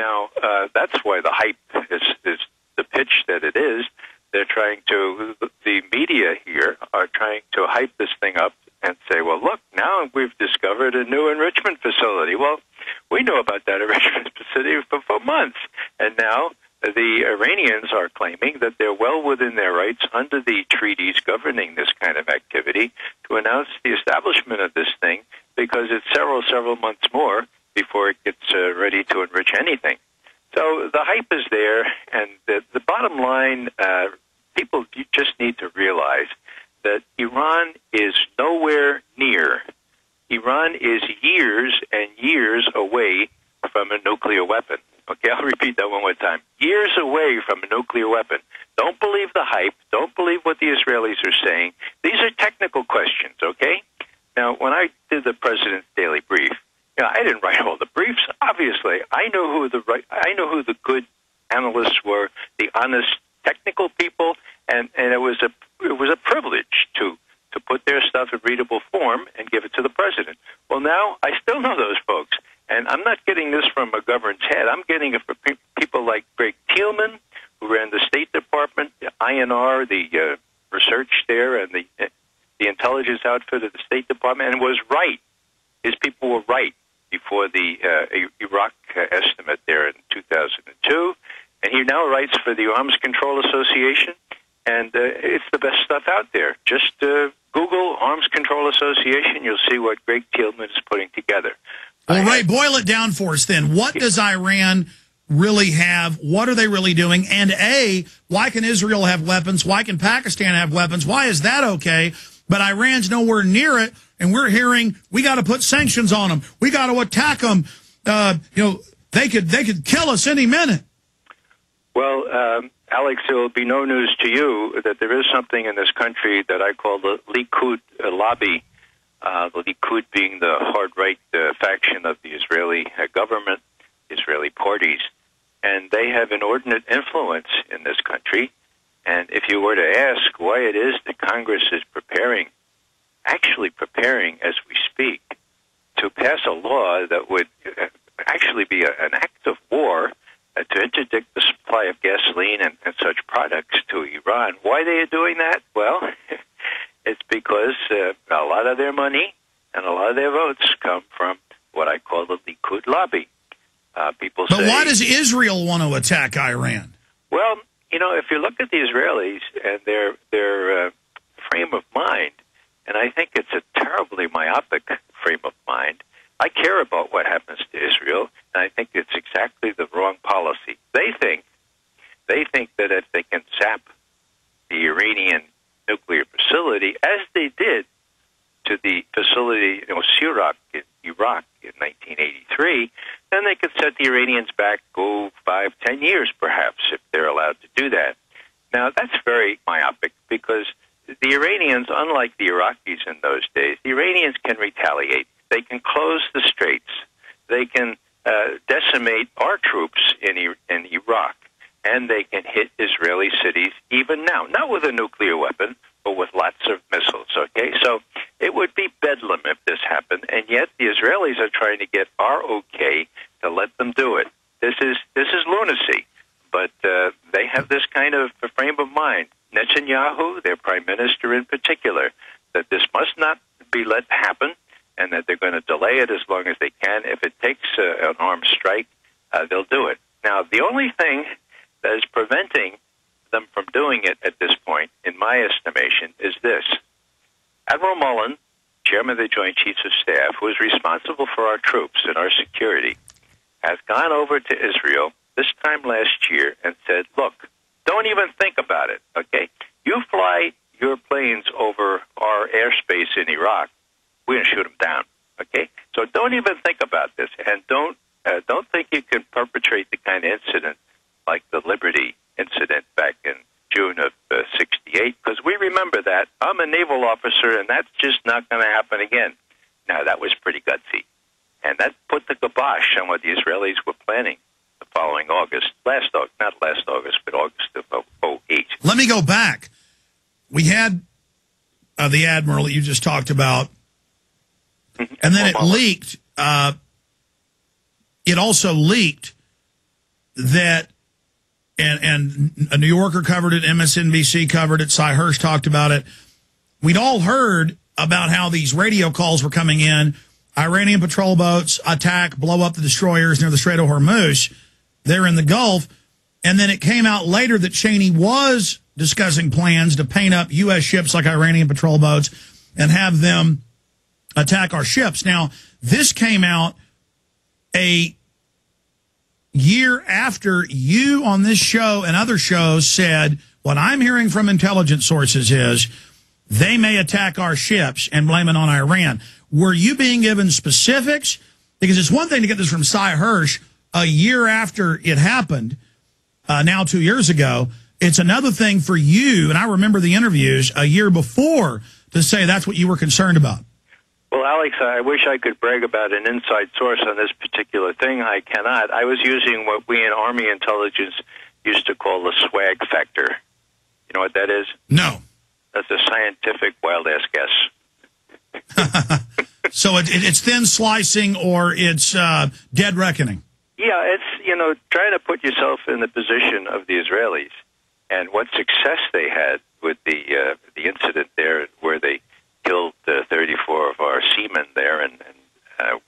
Now, that's why the hype is the pitch that it is. They're trying to, the media here are trying to hype this thing up and say, well, look, now we've discovered a new enrichment facility. Well, we know about that enrichment facility for months. And now the Iranians are claiming that they're well within their rights under the treaties governing this kind of activity to announce the establishment of this thing, because it's several months more before it gets ready to enrich anything. So the hype is there, and the bottom line, people just need to realize that Iran is nowhere near. Iran is years and years away from a nuclear weapon. Okay, I'll repeat that one more time. Years away from a nuclear weapon. Don't believe the hype. Don't believe what the Israelis are saying. These are technical questions, okay? Now, when I did the President's Daily Brief, I didn't write all the briefs. Obviously, I know who the good analysts were, the honest technical people, and it was a privilege to put their stuff in readable form and give it to the president. Well, now I still know those folks, and I'm not getting this from McGovern's head. I'm getting it from people like Greg Thielman, who ran the State Department, the INR, the research there, and the intelligence outfit of the State Department, and was right. His people were right before the Iraq estimate there in 2002. And he now writes for the Arms Control Association, and it's the best stuff out there. Just Google Arms Control Association. You'll see what Greg Thielman is putting together. Well, Ray, boil it down for us then. What does Iran really have? What are they really doing? And A, why can Israel have weapons? Why can Pakistan have weapons? Why is that okay? But Iran's nowhere near it, and we're hearing we got to put sanctions on them. We got to attack them. They could kill us any minute. Well, Alex, it will be no news to you that there is something in this country that I call the Likud lobby, the Likud being the hard-right faction of the Israeli government, Israeli parties, and they have inordinate influence in this country. And if you were to ask why it is that Congress is actually preparing as we speak, to pass a law that would actually be an act of war to interdict the supply of gasoline and such products to Iran. Why they are doing that? Well, it's because a lot of their money and a lot of their votes come from what I call the Likud lobby. People say, but why does Israel want to attack Iran? Well, if you look at the Israelis and their frame of mind, and I think it's a terribly myopic frame of mind. I care about what happens to Israel, and I think it's exactly the wrong policy. They think that if they can zap the Iranian nuclear facility, as they did to the facility in Sirak in Iraq in 1983, then they could set the Iranians back 5-10 years, perhaps, if they're allowed to do that. Now, that's very myopic because the Iranians, unlike the Iraqis in those days, the Iranians can retaliate. They can close the straits. They can decimate our troops in Iraq, and they can hit Israeli cities even now, not with a nuclear weapon, but with lots of missiles, okay? So it would be bedlam if this happened, and yet the Israelis are trying to get our okay to let them do it. This is lunacy, but they have this kind of frame of mind. Netanyahu, their prime minister in particular, that this must not be let happen, and that they're going to delay it as long as they can. If it takes an armed strike, they'll do it. Now, the only thing that is preventing them from doing it at this point, in my estimation, is this. Admiral Mullen, chairman of the Joint Chiefs of Staff, who is responsible for our troops and our security, has gone over to Israel this time last year and said, look, don't even think about it, okay? You fly your planes over our airspace in Iraq, we're going to shoot them down, okay? So don't even think about this, and don't think you can perpetrate the kind of incident like the Liberty incident back in June of '68, because we remember that. I'm a naval officer, and that's just not going to happen again. Now, that was pretty gutsy, and that put the kibosh on what the Israelis were planning the following August, not last August, but August of '08. Let me go back. We had the admiral that you just talked about, and then it leaked. It also leaked that, and a New Yorker covered it, MSNBC covered it, Cy Hirsch talked about it. We'd all heard about how these radio calls were coming in. Iranian patrol boats attack, blow up the destroyers near the Strait of Hormuz. They're in the Gulf. And then it came out later that Cheney was discussing plans to paint up U.S. ships like Iranian patrol boats and have them attack our ships. Now, this came out a year after you on this show and other shows said, what I'm hearing from intelligence sources is they may attack our ships and blame it on Iran. Were you being given specifics? Because it's one thing to get this from Cy Hirsch a year after it happened, now 2 years ago. It's another thing for you, and I remember the interviews a year before, to say that's what you were concerned about. Well, Alex, I wish I could brag about an inside source on this particular thing. I cannot. I was using what we in Army intelligence used to call the swag factor. You know what that is? No. That's a scientific wild-ass guess. So it's thin slicing or it's dead reckoning? Yeah, it's, trying to put yourself in the position of the Israelis and what success they had with the incident there where they killed 34 of our seamen there and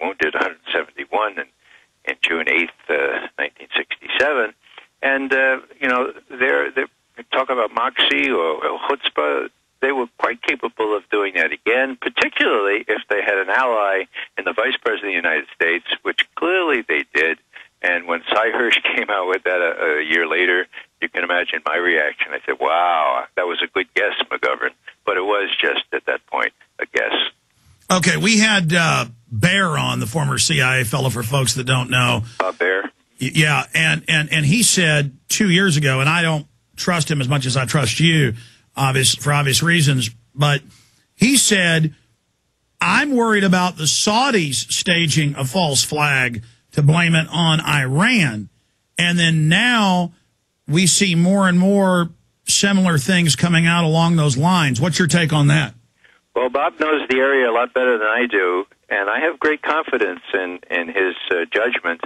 wounded 171 in June 8th, 1967. And, they talk about moxie or chutzpah. They were quite capable of doing that again, particularly if they had an ally in the Vice President of the United States, which clearly they did. And when Cy Hirsch came out with that a year later, you can imagine my reaction. I said, wow, that was a good guess, McGovern. But it was just, at that point, a guess. Okay, we had Bear on, the former CIA fellow, for folks that don't know. Bear? Yeah, and he said 2 years ago, and I don't trust him as much as I trust you, for obvious reasons, but he said, I'm worried about the Saudis staging a false flag to blame it on Iran. And then now we see more and more similar things coming out along those lines. What's your take on that? Well, Bob knows the area a lot better than I do, and I have great confidence in his judgment.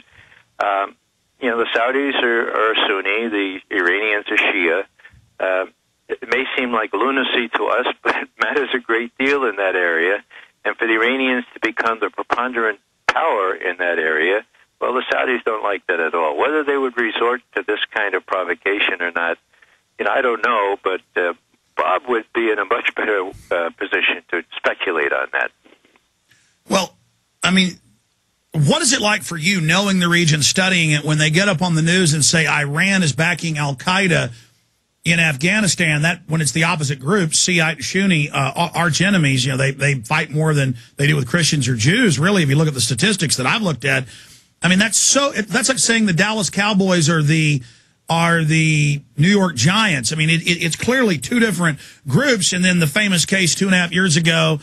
The Saudis are Sunni, the Iranians are Shia. It may seem like lunacy to us, but it matters a great deal in that area. And for the Iranians to become the preponderant power in that area, well, the Saudis don't like that at all. Whether they would resort to this kind of provocation or not, I don't know, but Bob would be in a much better position to speculate on that. Well, I mean, what is it like for you, knowing the region, studying it, when they get up on the news and say Iran is backing al-Qaeda in Afghanistan, that when it's the opposite group, Shiite, Sunni, arch enemies, they fight more than they do with Christians or Jews, really, if you look at the statistics that I've looked at. I mean, that's like saying the Dallas Cowboys are the New York Giants. I mean, it's clearly two different groups. And then the famous case 2.5 years ago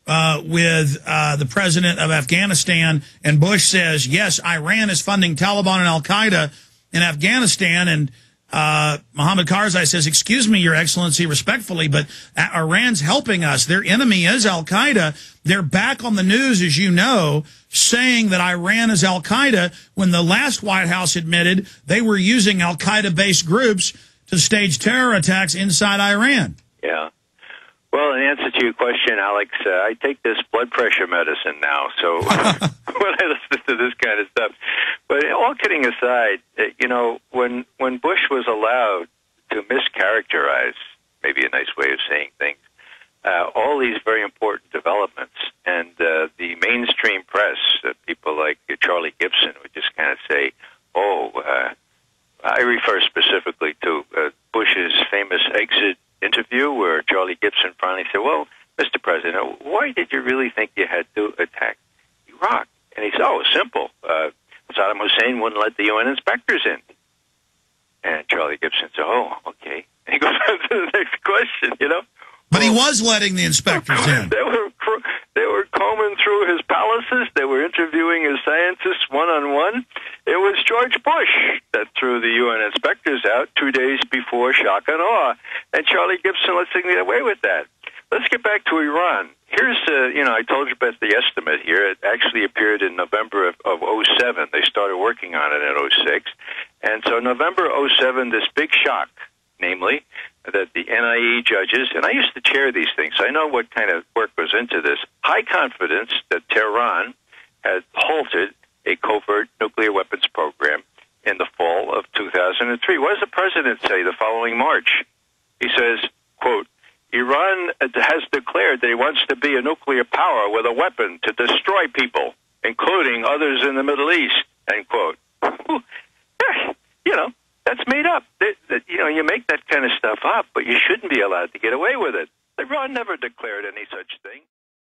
with the president of Afghanistan, and Bush says, yes, Iran is funding Taliban and al-Qaeda in Afghanistan, and Mohammed Karzai says, excuse me, Your Excellency, respectfully, but Iran's helping us. Their enemy is al-Qaeda. They're back on the news, as you know, saying that Iran is al-Qaeda, when the last White House admitted they were using al-Qaeda-based groups to stage terror attacks inside Iran. Yeah. Well, in answer to your question, Alex, I take this blood pressure medicine now, so when I listen to this kind of stuff. But all kidding aside, when Bush was allowed to mischaracterize, maybe a nice way of saying things, all these very important developments, and the mainstream press, people like Charlie Gibson, would just kind of say, I refer specifically to Bush's famous exit interview where Charlie Gibson finally said, well, Mr. President, why did you really think you had to attack Iraq? And he said, it was simple. Saddam Hussein wouldn't let the UN inspectors in. And Charlie Gibson said, okay. And he goes on to the next question, But he was letting the inspectors in. They were combing through his palaces. They were interviewing his scientists one-on-one. It was George Bush that threw the UN inspectors out 2 days before shock and awe. And Charlie Gibson lets him get away with that. Let's get back to Iran. Here's, I told you about the estimate here. It actually appeared in November of 07. They started working on it in 06. And so November '07, this big shock, namely that the NIE judges, and I used to chair these things, so I know what kind of work goes into this, high confidence that Tehran had halted a covert nuclear weapons program in the fall of 2003. What does the president say the following March? He says, quote, Iran has declared that he wants to be a nuclear power with a weapon to destroy people, including others in the Middle East, end quote. You know, that's made up. You know, you make that kind of stuff up, but you shouldn't be allowed to get away with it. Iran never declared any such thing.